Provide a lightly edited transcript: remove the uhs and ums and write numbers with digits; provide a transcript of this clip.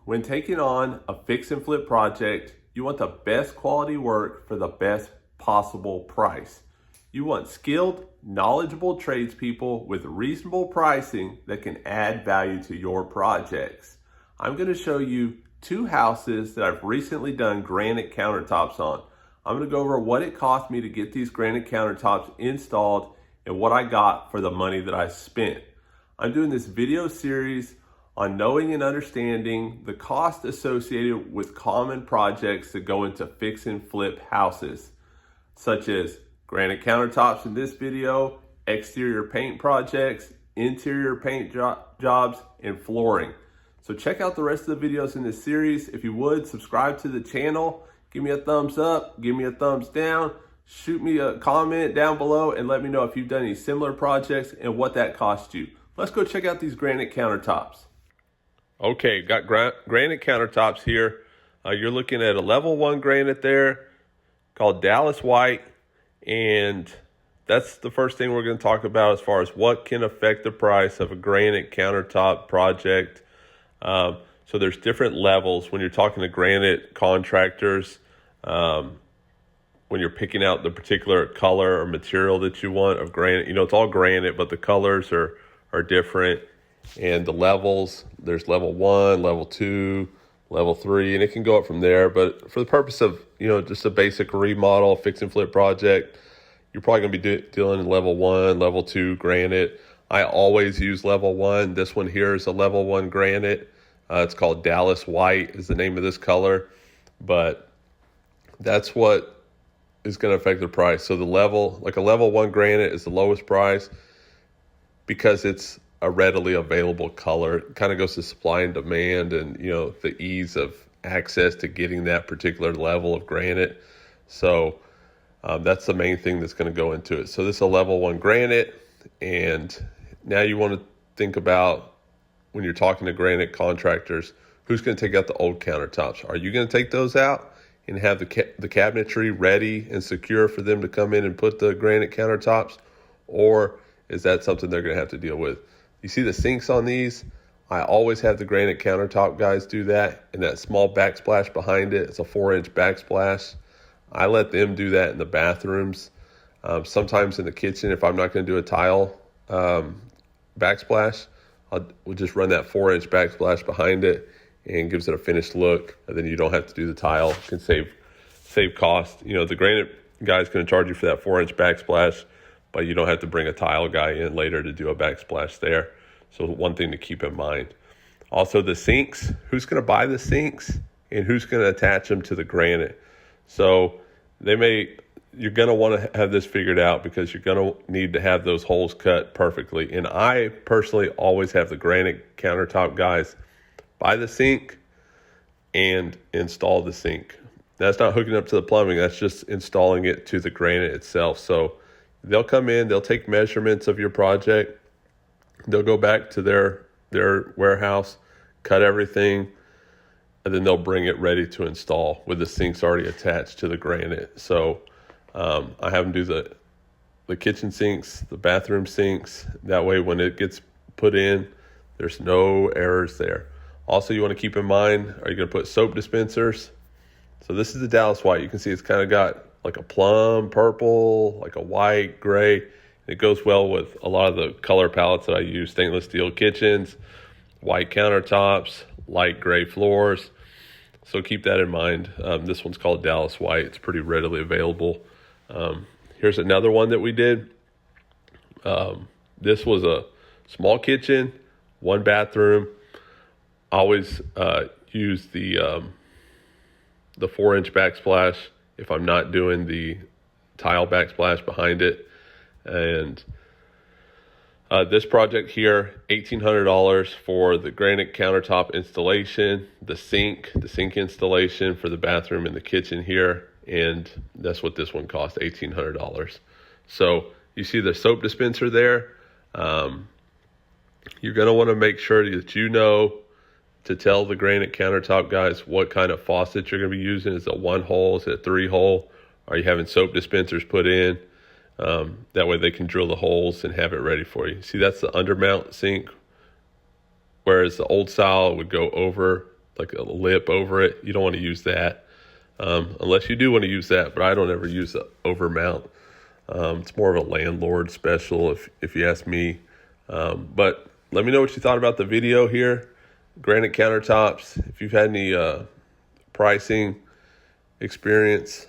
When taking on a fix and flip project, you want the best quality work for the best possible price. You want skilled, knowledgeable tradespeople with reasonable pricing that can add value to your projects. I'm going to show you two houses that I've recently done granite countertops on. I'm going to go over what it cost me to get these granite countertops installed and what I got for the money that I spent. I'm doing this video series on knowing and understanding the cost associated with common projects that go into fix and flip houses, such as granite countertops in this video, exterior paint projects, interior paint jobs, and flooring. So check out the rest of the videos in this series. If you would, subscribe to the channel, give me a thumbs up, give me a thumbs down, shoot me a comment down below, and let me know if you've done any similar projects and what that cost you. Let's go check out these granite countertops. Okay, got granite countertops here. You're looking at a level 1 granite there called Dallas White. And that's the first thing we're going to talk about as far as what can affect the price of a granite countertop project. So there's different levels when you're talking to granite contractors. When you're picking out the particular color or material that you want of granite, you know, it's all granite, but the colors are different. And the levels, there's level 1, level 2, level 3, and it can go up from there. But for the purpose of, you know, just a basic remodel, fix and flip project, you're probably going to be dealing in level 1, level 2 granite. I always use level 1. This one here is a level 1 granite. It's called Dallas White is the name of this color. But that's what is going to affect the price. So the level, like a level 1 granite is the lowest price because it's a readily available color. It kind of goes to supply and demand and, you know, the ease of access to getting that particular level of granite. So that's the main thing that's going to go into it. So this is a level 1 granite. And now you want to think about, when you're talking to granite contractors, who's going to take out the old countertops? Are you going to take those out and have the cabinetry ready and secure for them to come in and put the granite countertops? Or is that something they're going to have to deal with? You see the sinks on these? I always have the granite countertop guys do that, and that small backsplash behind it, it's a 4-inch backsplash. I let them do that in the bathrooms. Sometimes in the kitchen, if I'm not going to do a tile backsplash, we'll just run that 4-inch backsplash behind it and gives it a finished look, and then you don't have to do the tile. Can save cost. You know, the granite guy's going to charge you for that 4-inch backsplash, but you don't have to bring a tile guy in later to do a backsplash there. So one thing to keep in mind. Also the sinks, who's going to buy the sinks and who's going to attach them to the granite? So you're going to want to have this figured out because you're going to need to have those holes cut perfectly. And I personally always have the granite countertop guys buy the sink and install the sink. That's not hooking up to the plumbing. That's just installing it to the granite itself. So they'll come in, they'll take measurements of your project. They'll go back to their warehouse, cut everything, and then they'll bring it ready to install with the sinks already attached to the granite. So I have them do the kitchen sinks, the bathroom sinks. That way when it gets put in, there's no errors there. Also, you want to keep in mind, are you going to put soap dispensers? So this is the Dallas White. You can see it's kind of got like a plum purple, like a white, gray. It goes well with a lot of the color palettes that I use. Stainless steel kitchens, white countertops, light gray floors. So keep that in mind. This one's called Dallas White. It's pretty readily available. Here's another one that we did. This was a small kitchen, 1 bathroom. I always use the 4-inch backsplash if I'm not doing the tile backsplash behind it. And this project here, $1,800 for the granite countertop installation, the sink installation for the bathroom and the kitchen here. And that's what this one cost, $1,800. So you see the soap dispenser there. You're going to want to make sure that you know to tell the granite countertop guys what kind of faucet you're going to be using. Is it a 1-hole? Is it a 3-hole? Are you having soap dispensers put in? That way they can drill the holes and have it ready for you. See, that's the undermount sink, whereas the old style would go over like a lip over it. You don't want to use that unless you do want to use that, but I don't ever use the overmount. It's more of a landlord special if you ask me. But let me know what you thought about the video here. Granite countertops. If you've had any pricing experience